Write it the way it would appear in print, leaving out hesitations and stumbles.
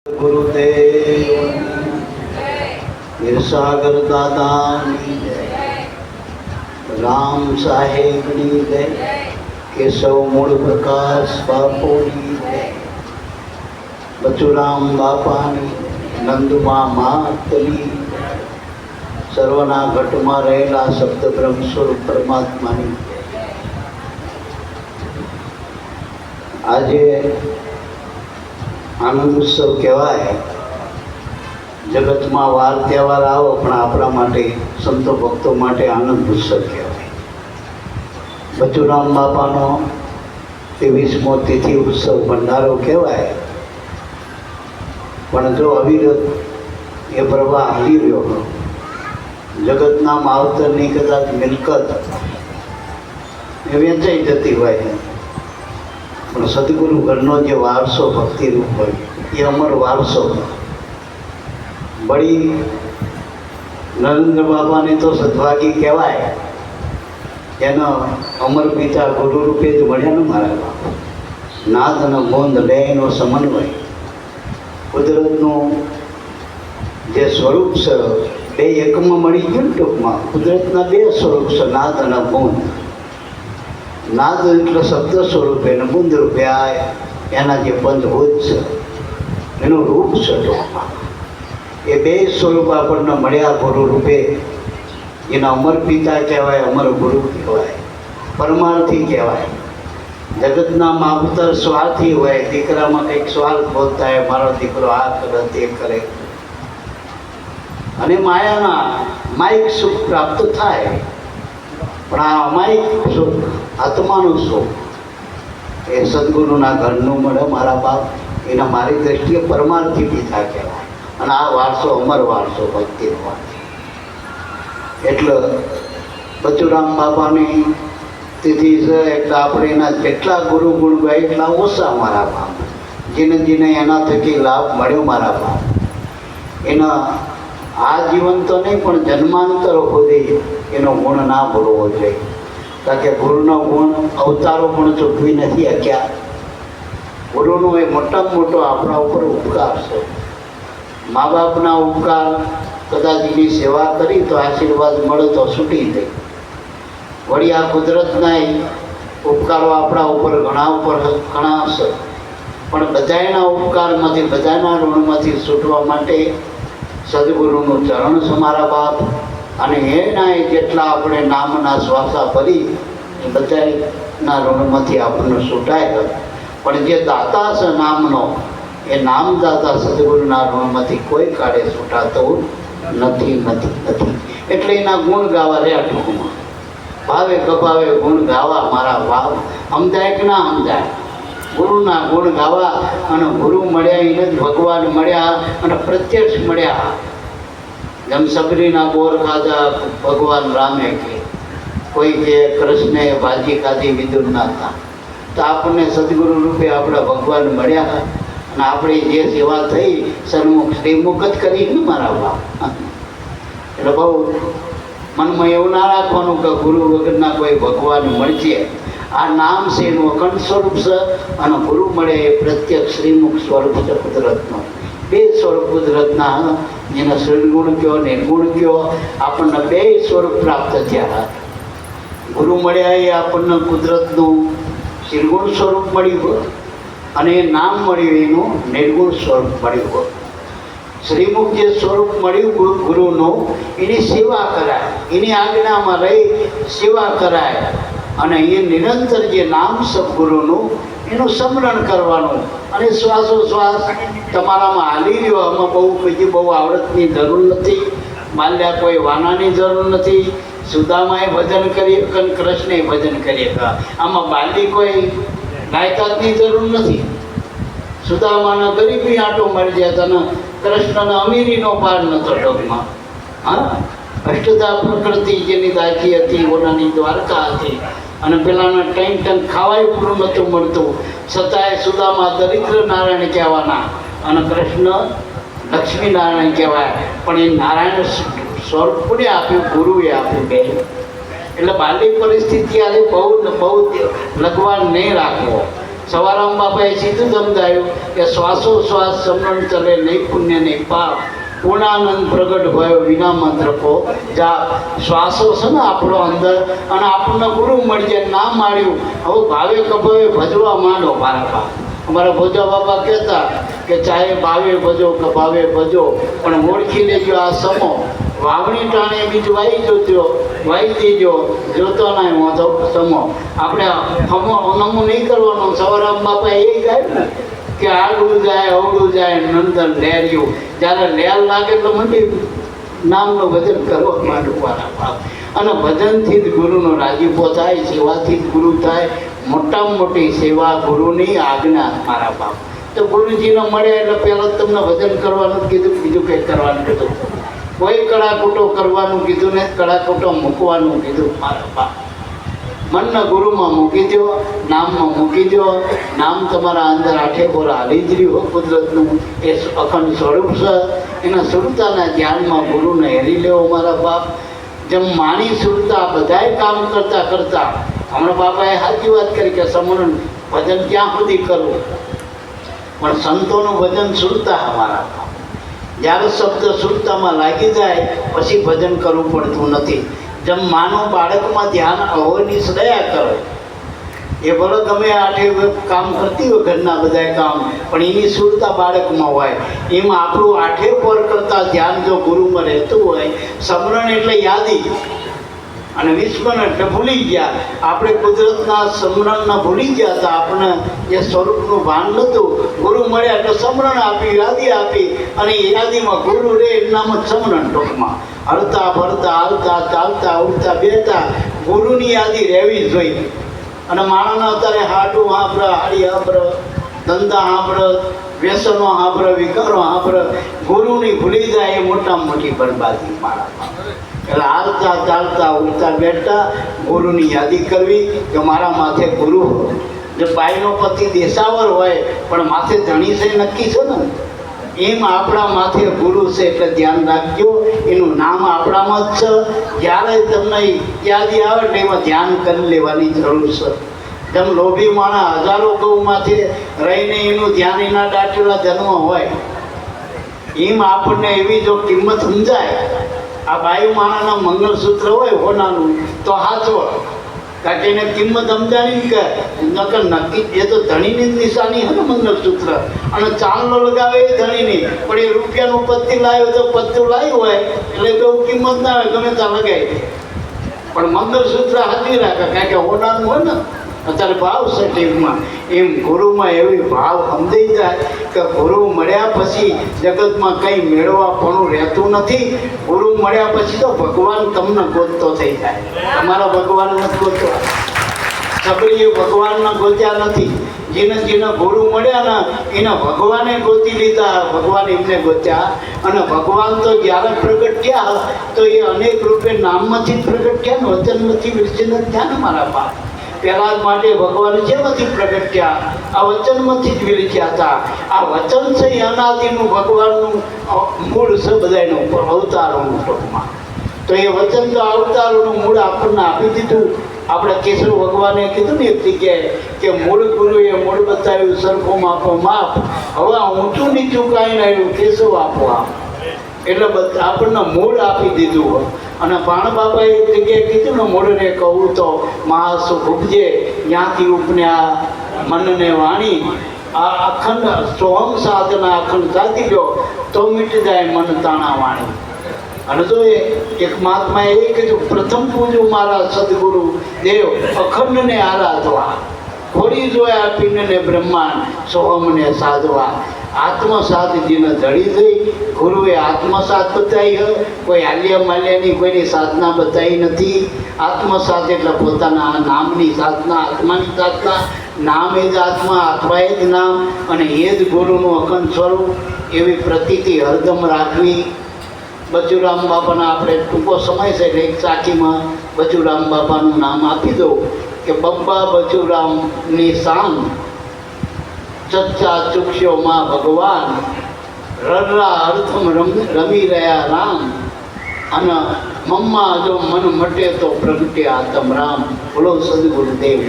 ગુરુદેવ વીરસાગર દાદાની જય, રામ સાહેબની જય, કેશવ મૂળ પ્રકાશ બાપુની જય, બચુરામ બાપાની, નંદુમા માતની, સર્વના ઘટમાં રહેલા શબ્દ બ્રહ્મ સ્વરૂપ પરમાત્માની જય. આજે આનંદ ઉત્સવ કહેવાય. જગતમાં વાર તહેવાર આવો, પણ આપણા માટે સંતો ભક્તો માટે આનંદ ઉત્સવ કહેવાય. બચુરામ બાપાનો 23મો તિથિ ઉત્સવ ભંડારો કહેવાય. પણ જો અવિરત એ પ્રવાહ હાલી રહ્યો, જગતના માવતરની કદાચ મિલકત એ વેચાઈ જતી હોય, પણ સદગુરુ ઘરનો જે વારસો ભક્તિરૂપ હોય એ અમર વારસો. બળી નરેન્દ્ર બાપાને તો સદભાગી કહેવાય, એનો અમર પિતા ગુરુ રૂપે જ મળ્યા ને મારા બાપ. નાદ અને ગોંદ બેનો સમન્વય, કુદરતનું જે સ્વરૂપ છે બે એકમાં મળી ગયું ને. ટૂંકમાં કુદરતના બે સ્વરૂપ છે, નાદ અને ગોંદ. નાદ એટલે શબ્દ સ્વરૂપે ને બુંદ રૂપે આ એના જે પંચભૂત છે એનું રૂપ છે. ટૂંકમાં એ બે સ્વરૂપ આપણને મળ્યા ગુરુ રૂપે. એના અમર પિતા કહેવાય, અમર ગુરુ કહેવાય, પરમાર્થી કહેવાય. જગતના માવતર સ્વાર્થી હોય, દીકરામાં કંઈક સ્વાર્થ બોલતા હોય, મારો દીકરો આ કરે તે કરે, અને માયાના માઇક સુખ પ્રાપ્ત થાય. પણ આ અમાયિક સુખ, આત્માનું સુખ એ સદગુરુના ઘરનું મળે મારા બાપ. એના મારી દ્રષ્ટિએ પરમાર્થી પિતા કહેવાય. અને આ વારસો અમર વારસો, ભક્તિનો વારસો. એટલે બચુરામ બાપાની તિથિ છે એટલે આપણે એના જેટલા ગુરુ ગુણ ગાય એટલા ઓછા મારા બાપ. જેને જેને એના થકી લાભ મળ્યો મારા બાપ, એના આ જીવન તો નહીં પણ જન્માંતર સુધી એનો ગુણ ના ભૂલવો જોઈએ. કારણ કે ગુરુનો ગુણ અવતારો પણ ચૂકવી નથી શક્યા. ગુરુનો એ મોટામાં મોટો આપણા ઉપર ઉપકાર છે. મા બાપના ઉપકાર કદાચ એની સેવા કરી તો આશીર્વાદ મળે તો છૂટી થઈ. વળી આ કુદરતના ઉપકારો આપણા ઉપર ઘણા છે. પણ બધાના ઉપકારમાંથી, બધાના ઋણમાંથી છૂટવા માટે સદગુરુનું ચરણ છે મારા બાપ. અને એના જેટલા આપણે નામના શ્વાસા ભરી એ બધાના ઋણમાંથી આપણને છૂટાય. પણ જે દાતા છે નામનો, એ નામદાતા સદગુરુના ઋણમાંથી કોઈ કાળે છૂટાતું નથી. એટલે એના ગુણ ગાવા રહ્યા. ટૂંકમાં ભાવે ગભાવે ગુણ ગાવા મારા બાપ. સમજાય કે ના સમજાય? ગુરુના ગુણ ગાવા. અને ગુરુ મળ્યા એને જ ભગવાન મળ્યા અને પ્રત્યક્ષ મળ્યા. જેમ સબરીના બોર ખાધા ભગવાન રામે કે, કોઈ કે કૃષ્ણે ભાજી ખાધી વિદુરના હતા. તો આપણને સદગુરુ રૂપે આપણા ભગવાન મળ્યા. અને આપણી જે સેવા થઈ સન્મુખ શ્રીમુખ જ કરી ને મારા બાપ. એટલે બહુ મનમાં એવું ના રાખવાનું કે ગુરુ વગરના કોઈ ભગવાન મળશે. આ નામ છે એનું અખંડ સ્વરૂપ છે, અને ગુરુ મળે એ પ્રત્યક્ષ શ્રીમુખ સ્વરૂપ છે કુદરતનો. બે સ્વરૂપ કુદરતના, જેને સદગુણ કયો, નિર્ગુણ કયો, આપણને બે સ્વરૂપ પ્રાપ્ત થયા. ગુરુ મળ્યા એ આપણને કુદરતનું નિર્ગુણ સ્વરૂપ મળ્યું, અને એ નામ મળ્યું એનું નિર્ગુણ સ્વરૂપ મળ્યું. શ્રીમુખ જે સ્વરૂપ મળ્યું ગુરુનું, એની સેવા કરાય, એની આજ્ઞામાં રહી સેવા કરાય. અને એ નિરંતર જે નામ સદગુરુનું એનું સ્મરણ કરવાનું. અને શ્વાસોશ્વાસ તમારામાં હાલી રહ્યો. આમાં બહુ આવડતની જરૂર નથી, માલ્યા કોઈ વાનાની જરૂર નથી. સુદામાએ ભજન કરી, કૃષ્ણે ભજન કરી. આમાં બાલી કોઈ લાયકાતની જરૂર નથી. સુદામાના ગરીબી આંટો મળી ગયા હતા, કૃષ્ણના અમીરીનો પાર નતો ટોકમાં. હા, અષ્ટદા પ્રકૃતિ જેની દાખી હતી, ઓનાની દ્વારકા હતી. અને પેલાના ટન ખાવાય પૂરું નહોતું મળતું, છતાંય સુદામા દરિદ્ર નારાયણ કહેવાના અને કૃષ્ણ લક્ષ્મી નારાયણ કહેવાય. પણ એ નારાયણ સ્વરૂપ કોને આપ્યું? ગુરુએ આપ્યું. બે એટલે બાલી પરિસ્થિતિ આજે બહુ લગવાન નહીં રાખવો. સવારામ બાપાએ સીધું સમજાયું કે શ્વાસોશ્વાસ સમરણ ચલે નહીં પુણ્ય નહીં પાપ, પૂર્ણાનંદ પ્રગટ ભયો વિના મંત્ર કો જાપ. શ્વાસો છે ને આપણો અંદર, અને આપણને ગુરુ મળી જાય, ના માળ્યું હવે ભાવે કભાવે ભજવા માંડો મારા બાપ. અમારા ભોજા બાપા કહેતા કે ચાહે ભાવે ભજો કે ભાવે ભજો, પણ ઓળખી લેજો આ સમો. વાવણી ટાણે બીજ વાઈ જોજો, વાઈ દેજો, જોતો ના વાંધો સમો. આપણે નમું નહીં કરવાનું. સવારામ બાપા એ ગાય ને કે આડું જાય અવડું જાય નંદન લેર્યું. જ્યારે લેર લાગે તો મંડી નામનું ભજન કરવા માંડવું મારા બાપ. અને ભજનથી જ ગુરુનો રાજીપો થાય, સેવાથી જ ગુરુ થાય. મોટામાં મોટી સેવા ગુરુની આજ્ઞા મારા બાપ. તો ગુરુજીને મળે એટલે પહેલાં તમને ભજન કરવાનું કીધું, બીજું કંઈ કરવાનું કીધું. કોઈ કડાકૂટો કરવાનું કીધું ને કડાકૂટો મૂકવાનું કીધું મારા બાપ. મનને ગુરુમાં મૂકી દો, નામમાં મૂકી દો. નામ તમારા અંદર આઠે બોરા હાલી જ રહ્યું કુદરતનું, એ અખંડ સ્વરૂપ છે. એના સુરતાના ધ્યાનમાં ગુરુને હેરી લેવો મારા બાપ. જેમ માણી સુરતા બધાય કામ કરતા કરતા, હમણાં બાપાએ સાચી વાત કરી કે સમરણ ભજન ક્યાં સુધી કરવું, પણ સંતોનું ભજન સુરતા અમારા બાપ. જ્યારે શબ્દ સુરતામાં લાગી જાય પછી ભજન કરવું પડતું નથી. જેમ માનવ બાળકમાં ધ્યાન અહોની સદયા કરે, એ ભલે ગમે આઠે કામ કરતી હોય ઘરના બધા કામ, પણ એની સુરતા બાળકમાં હોય. એમાં આપણું આઠે પર કરતા ધ્યાન જો ગુરુમાં રહેતું હોય. સ્મરણ એટલે યાદી, અને વિસ્મરણ એટલે ભૂલી ગયા. આપણે કુદરતના સ્મરણના ભૂલી ગયા હતા. આપણને એ સ્વરૂપનું ભાન નહોતું. ગુરુ મળ્યા એટલે સ્મરણ આપી, યાદી આપી, અને એ યાદીમાં ગુરુ રે એનામ જ સ્મરણ. ટૂંકમાં હરતા ફરતા હાલતા ચાલતા ઉઠતા બેઠતા ગુરુની યાદી રહેવી જોઈએ. અને માણસને અત્યારે હાડું હાંભળ, હાડી હાંભળ, ધંધા હાંભળ, વ્યસનો હાંભળ, વિકારો હાંભળ, ગુરુની ભૂલી જાય એ મોટામાં મોટી બરબાદી મારા. એટલે હાલતા ચાલતા ઉઠતા બેઠતા ગુરુની યાદી કરવી કે મારા માથે ગુરુ હોય. જો બાઈનો પતિ દેશાવર હોય પણ માથે ધણી છે નક્કી છે ને, એમ આપણા માથે ગુરુ છે. એટલે ધ્યાન રાખજો, એનું નામ આપણામાં જ છે. જ્યારે તમને યાદી આવે એટલે એમાં ધ્યાન કરી લેવાની જરૂર છે. જેમ લોભી માણસ હજારો ગૌમાંથી રહીને એનું ધ્યાન એના દાટેલા જન્મ હોય, એમ આપણને એવી જો કિંમત સમજાય. આ બાયુ માણાના મંગળસૂત્ર હોય હોનાનું તો હાચો, કારણ કે એને કિંમત સમજાણી કે નકર નક્કી. એ તો ધણીની જ નિશાની હે ને મંગળસૂત્ર, અને ચાંદલો લગાવે એ ધણીની. પણ એ રૂપિયાનું પત્તી લાવ્યો તો પત્તું લાવ્યું હોય એટલે બહુ કિંમત ના હોય, ગમે ત્યાં લગાવી. પણ મંગળસૂત્ર હાથી રાખે, કારણ કે હોનાનું હોય ને અત્યારે ભાવ છે ટીમમાં. એમ ગુરુમાં એવી ભાવ સમજાઈ જાય કે ગુરુ મળ્યા પછી જગતમાં કંઈ મેળવવા પણ રહેતું નથી. ગુરુ મળ્યા પછી તો ભગવાન તમને ગોતતો થઈ જાય. તમારા ભગવાન નથી ગોતવા, સબરીએ ભગવાનના ગોત્યા નથી. જેને ગુરુ મળ્યા ને એના ભગવાને ગોતી લીધા, ભગવાન એમને ગોત્યા. અને ભગવાન તો જ્યારે પ્રગટ થયા તો એ અનેક રૂપે નામમાંથી જ પ્રગટ થયા ને, વચનમાંથી વિરચન થયા ને મારા બાપ. પહેલા માટે ભગવાન જેમાંથી પ્રગટ થયા, આ વચનમાંથી જ વિરચ્યા હતા. આ વચન છે એ અનાદિનું ભગવાનનું મૂળ છે બધાનું અવતારોનું ટૂંકમાં. તો એ વચન તો અવતારોનું મૂળ આપણને આપી દીધું. આપણે કેશવ ભગવાને કીધું ને એક જગ્યાએ કે મૂળ ગુરુએ મૂળ બતાવ્યું, સરખો માપો માપ. હવે ઊંચું નીચું કાંઈ ના આવ્યું, કેશવ આપો આપ. એટલે આપણને મૂળ આપી દીધું. અને પાણ બાપાએ એક જગ્યાએ કીધું ને, મૂળને કહું તો મહાસુખ ઉપજે, ત્યાંથી ઉપન્યા મનને વાણી. આ અખંડ સોહમ સાધના અખંડ સાધી લો તો મીટી જાય મન તાણા વાણી. અને જો એક મહાત્માએ એ કીધું, પ્રથમ પૂજું મારા સદગુરુ દેવ અખંડને આરાધવા, ખોડી જોયા પિંડને બ્રહ્માંડ સોહમને સાધવા. આત્મસાત જેને જડી થઈ, ગુરુએ આત્મસાત બતાવી હોય. કોઈ આલિયા માલ્યાની કોઈની સાધના બતાવી નથી. આત્મસાત એટલે પોતાના નામની સાધના, આત્માની સાધના. નામ એ જ આત્મા, આત્મા એ જ નામ, અને એ જ ગુરુનું અખંડ સ્વરૂપ. એવી પ્રતીતિ હરદમ રાખવી. બચુરામ બાપાના આપણે ટૂંકો સમય છે એટલે એક સાખીમાં બચુરામ બાપાનું નામ આપી દો કે બબ્બા બચુરામની શાન, ચચ્ચા ચૂક્યો માં ભગવાન, રડરા અર્થમ રમી રહ્યા રામ, અને મમ્મા જો મન મટે તો પ્રગટે આતમ રામ. બોલો સદગુરુદેવ.